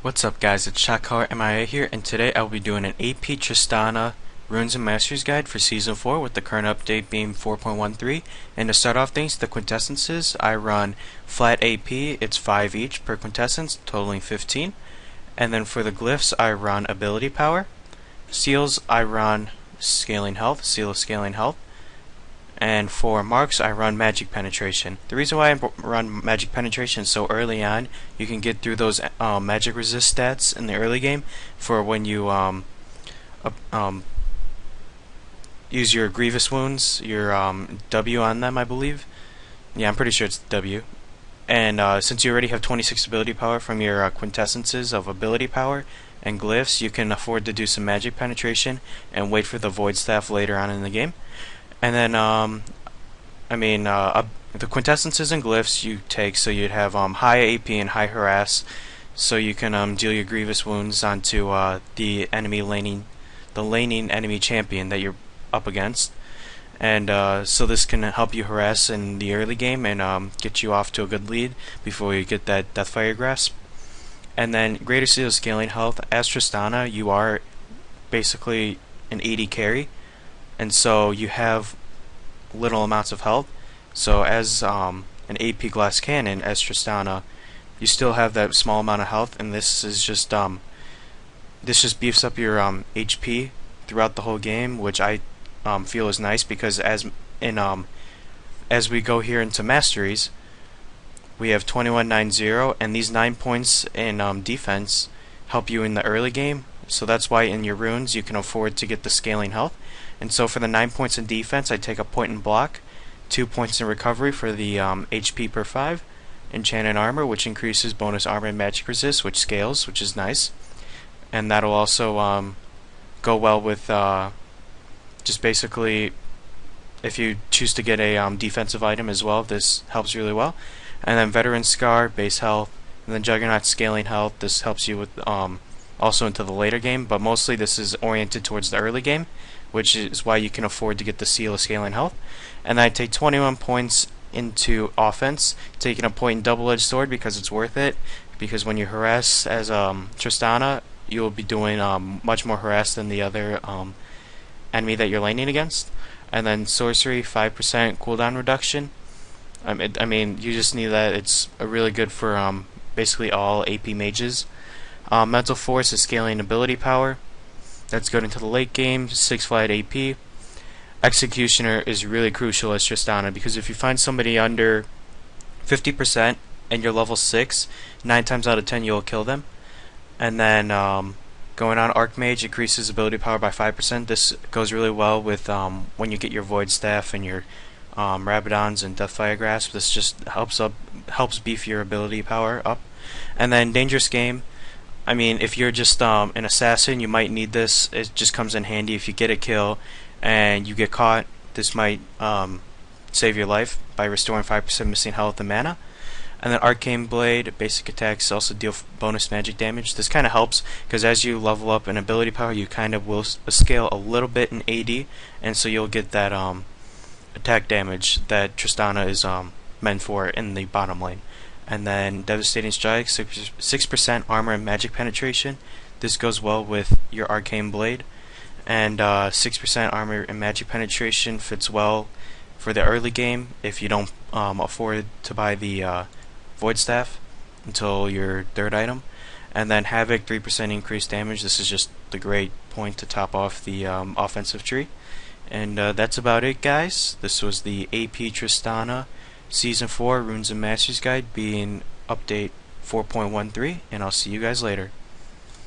What's up guys, it's Shotcaller MIA here, and today I will be doing an AP Tristana Runes and Masteries guide for Season 4 with the current update being 4.13. And to start off things, the quintessences, I run flat AP, it's 5 each per quintessence, totaling 15. And then for the glyphs, I run ability power. Seals, I run scaling health, seal of scaling health. And for marks, I run magic penetration. The reason why I run magic penetration so early on, you can get through those magic resist stats in the early game for when you use your grievous wounds, your W on them, I believe. Yeah, I'm pretty sure it's W. And since you already have 26 ability power from your quintessences of ability power and glyphs, you can afford to do some magic penetration and wait for the void staff later on in the game. And then, the quintessences and glyphs you take, so you'd have high AP and high harass, so you can deal your grievous wounds onto the laning enemy champion that you're up against. And so this can help you harass in the early game and get you off to a good lead before you get that Deathfire Grasp. And then Greater Seal Scaling Health. As Tristana, you are basically an AD carry, and so you have little amounts of health. So as an AP Glass Cannon, as Tristana, you still have that small amount of health, and this just beefs up your HP throughout the whole game, which I feel is nice, because as we go here into Masteries, we have 2190, and these 9 points in defense help you in the early game. So that's why in your runes you can afford to get the scaling health. And so for the 9 points in defense, I take a point in block, 2 points in recovery for the HP per 5, enchanted armor, which increases bonus armor and magic resist, which scales, which is nice. And that'll also go well with just basically if you choose to get a defensive item as well. This helps really well. And then Veteran Scar, base health, and then Juggernaut scaling health. This helps you with also into the later game, but mostly this is oriented towards the early game, which is why you can afford to get the Seal of Scaling Health. And I take 21 points into offense, taking a point in Double-Edged Sword because it's worth it, because when you harass as Tristana, you will be doing much more harass than the other enemy that you're laning against. And then Sorcery, 5% cooldown reduction. You just need that. It's really good for basically all AP mages. Mental Force is scaling ability power. That's good into the late game. 6 flat AP. Executioner is really crucial as Tristana, because if you find somebody under 50% and you're level 6, 9 times out of 10 you'll kill them. And then going on Archmage, increases ability power by 5%. This goes really well with when you get your Void Staff and your Rabadons and Deathfire Grasp. This just helps beef your ability power up. And then Dangerous Game. If you're just an assassin, you might need this. It just comes in handy if you get a kill and you get caught. This might save your life by restoring 5% missing health and mana. And then Arcane Blade, basic attacks also deal bonus magic damage. This kind of helps because as you level up in ability power, you kind of will scale a little bit in AD, and so you'll get that attack damage that Tristana is meant for in the bottom lane. And then Devastating Strike, 6% armor and magic penetration. This goes well with your Arcane Blade. And 6% armor and magic penetration fits well for the early game if you don't afford to buy the Void Staff until your third item. And then Havoc, 3% increased damage. This is just the great point to top off the offensive tree. And that's about it, guys. This was the AP Tristana Season 4 Runes and Masters Guide, being update 4.13, and I'll see you guys later.